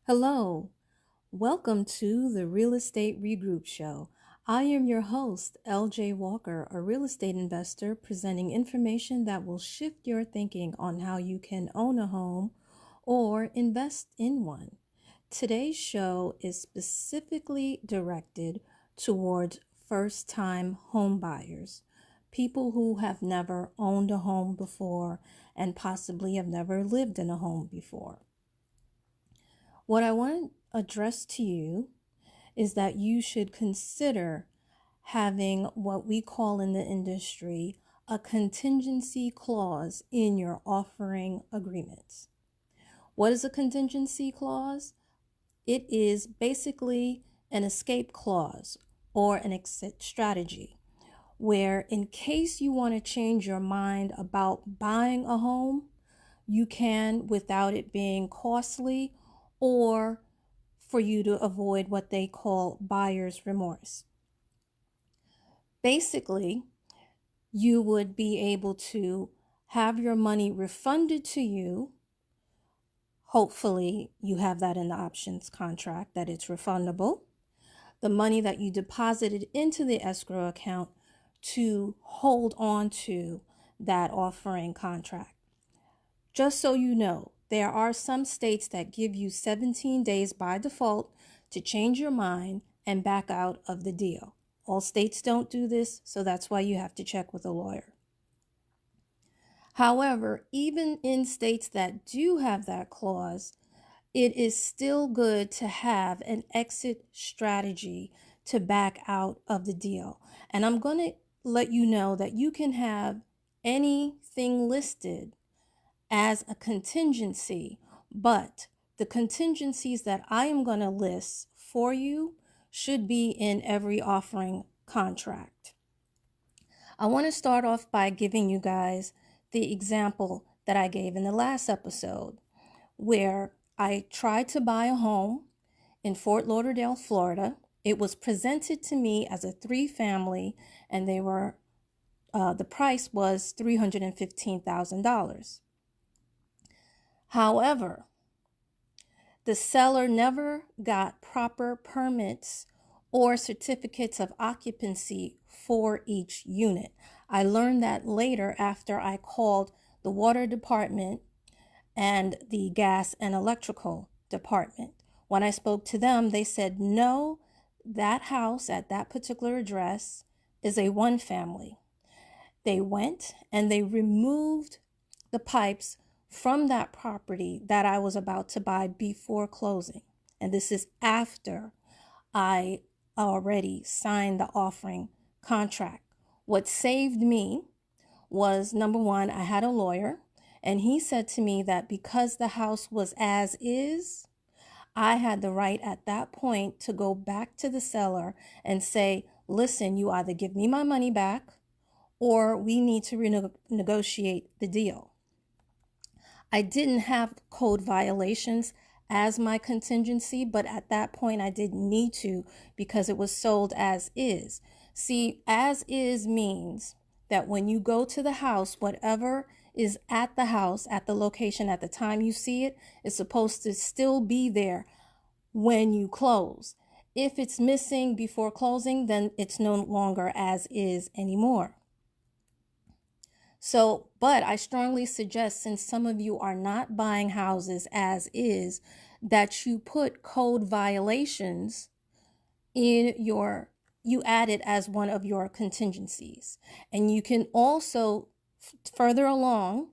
Hello, welcome to the Real Estate Regroup Show. I am your host, LJ Walker, a real estate investor presenting information that will shift your thinking on how you can own a home or invest in one. Today's show is specifically directed towards first-time home buyers, people who have never owned a home before and possibly have never lived in a home before. What I want to address to you is that you should consider having what we call in the industry a contingency clause in your offering agreements. What is a contingency clause? It is basically an escape clause or an exit strategy where, in case you want to change your mind about buying a home, you can without it being costly or for you to avoid what they call buyer's remorse. Basically, you would be able to have your money refunded to you. Hopefully, you have that in the options contract that it's refundable. The money that you deposited into the escrow account to hold on to that offering contract. Just so you know, there are some states that give you 17 days by default to change your mind and back out of the deal. All states don't do this, so that's why you have to check with a lawyer. However, even in states that do have that clause, it is still good to have an exit strategy to back out of the deal. And I'm going to let you know that you can have anything listed as a contingency, but the contingencies that I am going to list for you should be in every offering contract. I want to start off by giving you guys the example that I gave in the last episode, where I tried to buy a home in Fort Lauderdale, Florida. It was presented to me as a 3-family, and the price was $315,000. However, the seller never got proper permits or certificates of occupancy for each unit. I learned that later after I called the water department and the gas and electrical department. When I spoke to them, they said, no, that house at that particular address is a 1-family. They went and they removed the pipes from that property that I was about to buy before closing. And this is after I already signed the offering contract. What saved me was, number one, I had a lawyer, and he said to me that because the house was as is, I had the right at that point to go back to the seller and say, listen, you either give me my money back or we need to renegotiate the deal. I didn't have code violations as my contingency, but at that point I didn't need to because it was sold as is. See, as is means that when you go to the house, whatever is at the house, at the location at the time you see it, is supposed to still be there when you close. If it's missing before closing, then it's no longer as is anymore. So, but I strongly suggest, since some of you are not buying houses as is, that you put code violations in you add it as one of your contingencies. And you can also, further along,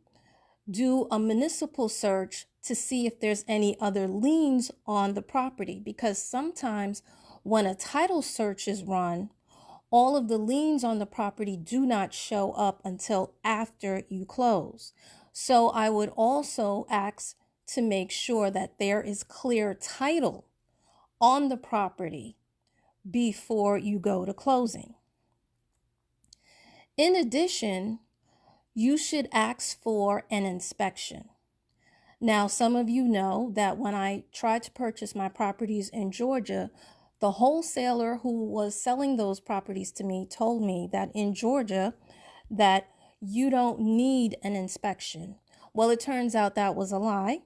do a municipal search to see if there's any other liens on the property, because sometimes when a title search is run, all of the liens on the property do not show up until after you close. So I would also ask to make sure that there is clear title on the property before you go to closing. In addition, you should ask for an inspection. Now, some of you know that when I tried to purchase my properties in Georgia, the wholesaler who was selling those properties to me told me that in Georgia that you don't need an inspection. Well, it turns out that was a lie.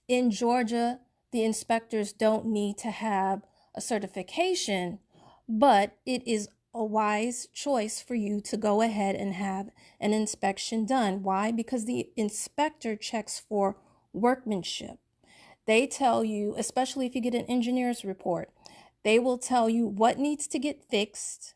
In Georgia, the inspectors don't need to have a certification, but it is a wise choice for you to go ahead and have an inspection done. Why? Because the inspector checks for workmanship. They tell you, especially if you get an engineer's report, they will tell you what needs to get fixed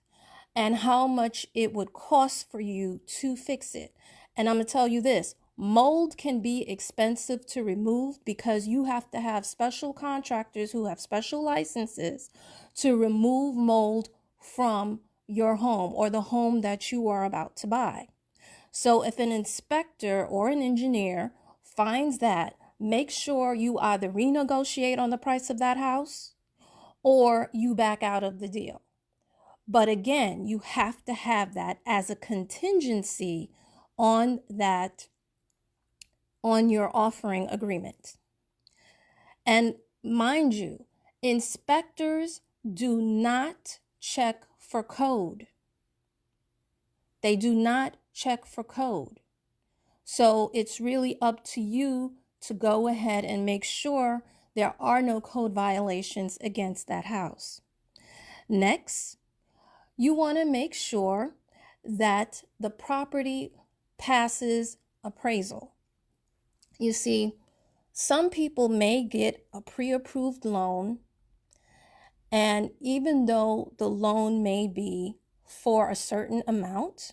and how much it would cost for you to fix it. And I'm going to tell you this, mold can be expensive to remove because you have to have special contractors who have special licenses to remove mold from your home or the home that you are about to buy. So if an inspector or an engineer finds that, make sure you either renegotiate on the price of that house or you back out of the deal. But again, you have to have that as a contingency on your offering agreement. And mind you, inspectors do not check for code. They do not check for code. So it's really up to you to go ahead and make sure there are no code violations against that house. Next, you want to make sure that the property passes appraisal. You see, some people may get a pre-approved loan, and even though the loan may be for a certain amount,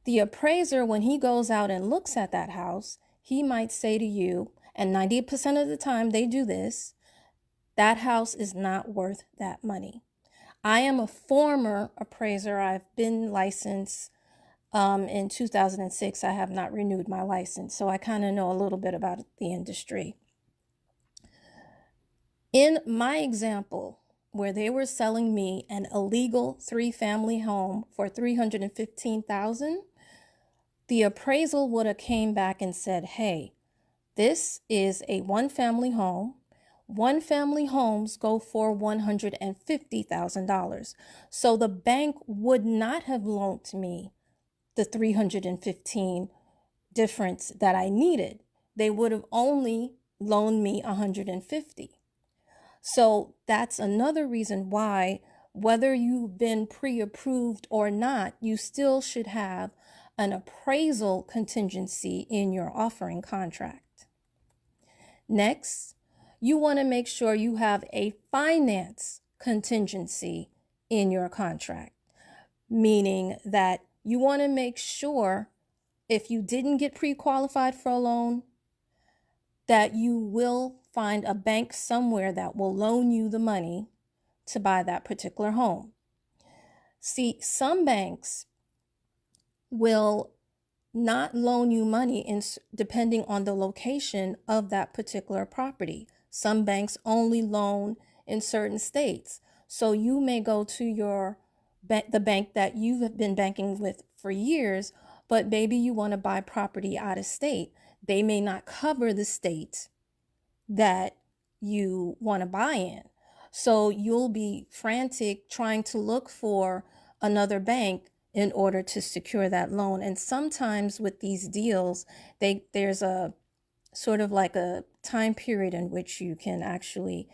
the appraiser, when he goes out and looks at that house, he might say to you, and 90% of the time they do this, that house is not worth that money. I am a former appraiser. I've been licensed in 2006. I have not renewed my license, so I kind of know a little bit about the industry. In my example, where they were selling me an illegal 3-family home for $315,000, the appraisal would have came back and said, hey, this is a 1-family home. 1-family homes go for $150,000. So the bank would not have loaned me the $315 difference that I needed. They would have only loaned me $150. So that's another reason why, whether you've been pre-approved or not, you still should have an appraisal contingency in your offering contract. Next, you want to make sure you have a finance contingency in your contract, meaning that you want to make sure if you didn't get pre-qualified for a loan, that you will find a bank somewhere that will loan you the money to buy that particular home. See, some banks will not loan you money depending on the location of that particular property. Some banks only loan in certain states. So you may go to the bank that you've been banking with for years, but maybe you want to buy property out of state. They may not cover the state that you want to buy in. So you'll be frantic trying to look for another bank in order to secure that loan. And sometimes with these deals, there's a sort of like a time period in which you can actually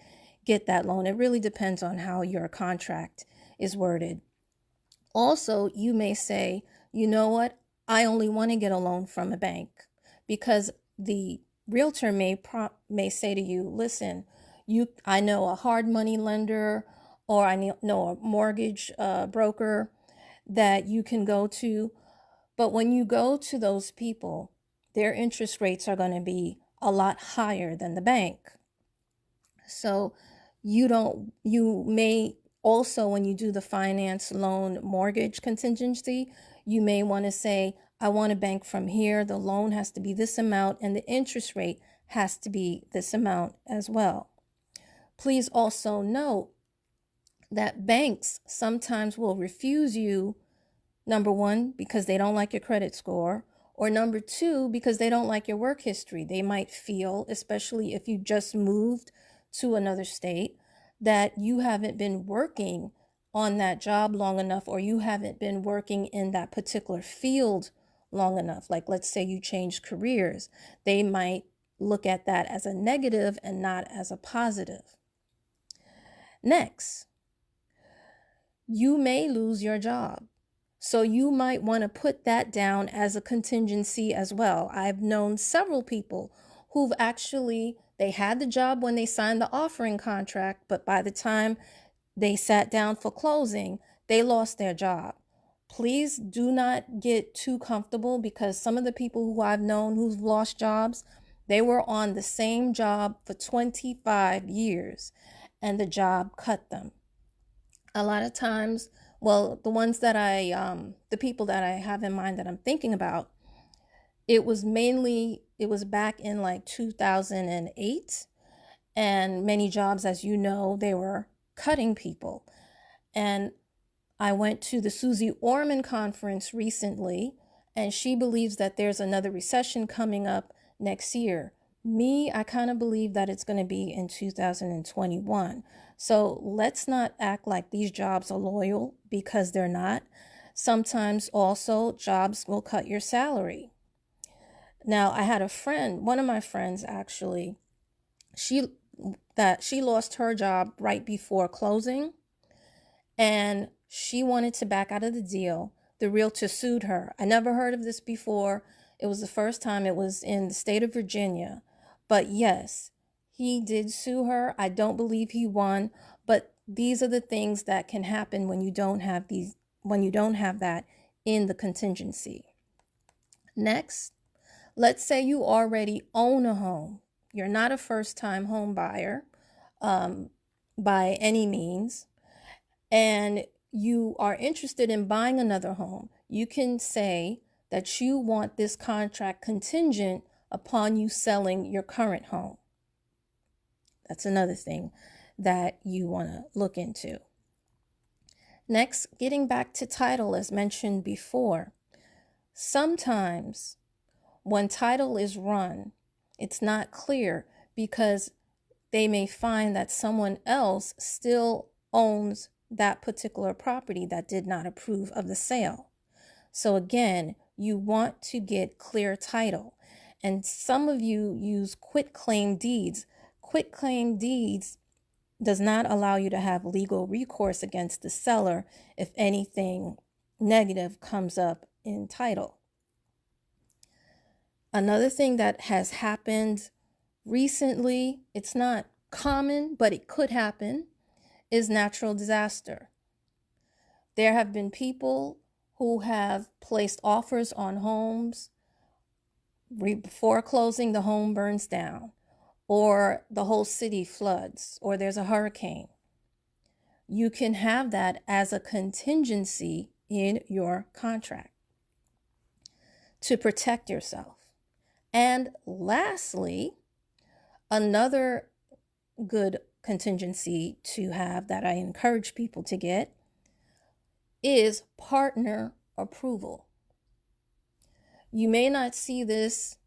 get that loan. It really depends on how your contract is worded. Also, you may say, you know what, I only want to get a loan from a bank, because the realtor may say to you, listen, I know a hard money lender, or I know a mortgage broker that you can go to. But when you go to those people, their interest rates are going to be a lot higher than the bank. So you may also, when you do the finance loan mortgage contingency, you may want to say, I want to bank from here. The loan has to be this amount and the interest rate has to be this amount as well. Please also note that banks sometimes will refuse you, number one, because they don't like your credit score, or number two, because they don't like your work history. They might feel, especially if you just moved to another state, that you haven't been working on that job long enough, or you haven't been working in that particular field long enough. Like, let's say you change careers. They might look at that as a negative and not as a positive. Next, you may lose your job. So you might want to put that down as a contingency as well. I've known several people who've actually, they had the job when they signed the offering contract, but by the time they sat down for closing, they lost their job. Please do not get too comfortable, because some of the people who I've known who've lost jobs, they were on the same job for 25 years and the job cut them. A lot of times, well, the ones that the people that I have in mind that I'm thinking about, it was back in like 2008, and many jobs, as you know, they were cutting people. And I went to the Susie Orman conference recently, and she believes that there's another recession coming up next year. Me, I kind of believe that it's going to be in 2021. So let's not act like these jobs are loyal, because they're not. Sometimes also jobs will cut your salary. Now, I had a friend, one of my friends actually, she lost her job right before closing, and she wanted to back out of the deal. The realtor sued her. I never heard of this before. It was the first time. It was in the state of Virginia. But yes, he did sue her. I don't believe he won, but these are the things that can happen when you don't have that in the contingency. Next, let's say you already own a home. You're not a first-time home buyer by any means, and you are interested in buying another home. You can say that you want this contract contingent upon you selling your current home. That's another thing that you want to look into. Next, getting back to title, as mentioned before. Sometimes when title is run, it's not clear, because they may find that someone else still owns that particular property that did not approve of the sale. So again, you want to get clear title. And some of you use quitclaim deeds. Quitclaim deeds does not allow you to have legal recourse against the seller if anything negative comes up in title. Another thing that has happened recently, it's not common, but it could happen, is natural disaster. There have been people who have placed offers on homes. Before closing, the home burns down, or the whole city floods, or there's a hurricane. You can have that as a contingency in your contract to protect yourself. And lastly, another good contingency to have that I encourage people to get is partner approval. You may not see this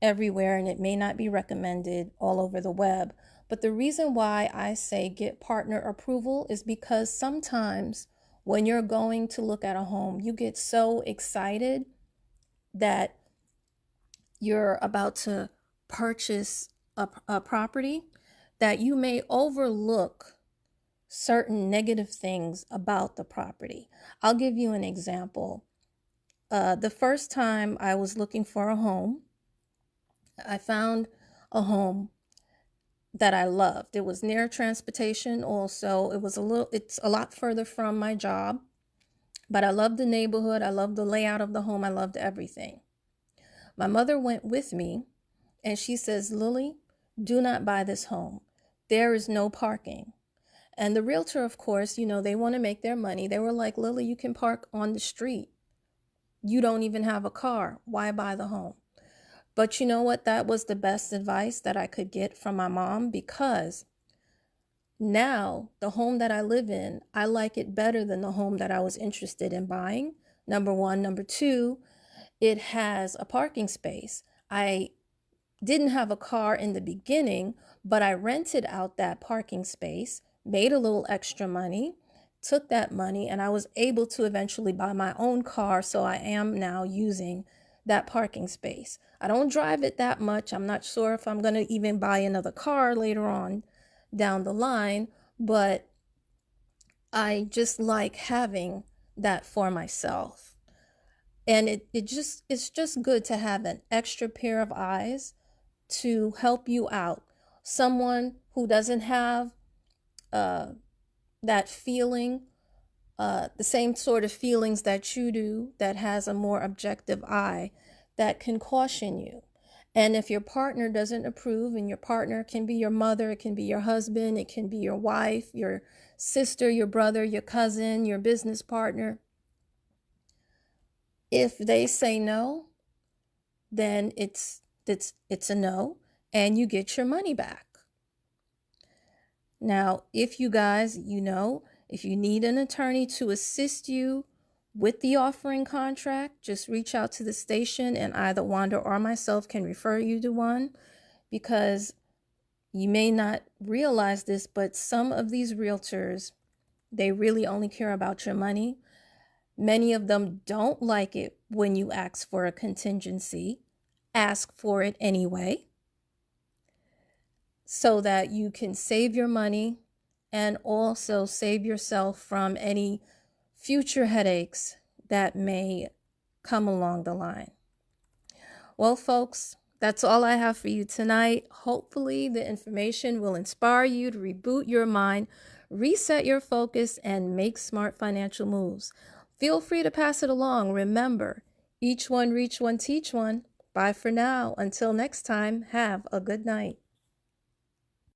everywhere, and it may not be recommended all over the web, but the reason why I say get partner approval is because sometimes when you're going to look at a home, you get so excited that you're about to purchase a property that you may overlook certain negative things about the property. I'll give you an example. The first time I was looking for a home, I found a home that I loved. It was near transportation also. It's a lot further from my job, but I loved the neighborhood. I loved the layout of the home. I loved everything. My mother went with me, and she says, Lily, do not buy this home. There is no parking. And the realtor, of course, they want to make their money. They were like, Lily, you can park on the street. You don't even have a car. Why buy the home? But you know what? That was the best advice that I could get from my mom, because now the home that I live in, I like it better than the home that I was interested in buying. Number one. Number two, it has a parking space. I didn't have a car in the beginning, but I rented out that parking space, made a little extra money, took that money, and I was able to eventually buy my own car. So I am now using that parking space. I don't drive it that much. I'm not sure if I'm going to even buy another car later on down the line, but I just like having that for myself. And it's just good to have an extra pair of eyes to help you out. Someone who doesn't have that feeling, the same sort of feelings that you do, that has a more objective eye, that can caution you. And if your partner doesn't approve, and your partner can be your mother, it can be your husband, it can be your wife, your sister, your brother, your cousin, your business partner, if they say no, then it's a no, and you get your money back. Now, if you guys, if you need an attorney to assist you with the offering contract, just reach out to the station, and either Wanda or myself can refer you to one, because you may not realize this, but some of these realtors, they really only care about your money. Many of them don't like it when you ask for a contingency. Ask for it anyway, so that you can save your money and also save yourself from any future headaches that may come along the line. Well, folks, that's all I have for you tonight. Hopefully, the information will inspire you to reboot your mind, reset your focus, and make smart financial moves. Feel free to pass it along. Remember, each one, reach one, teach one. Bye for now. Until next time, have a good night.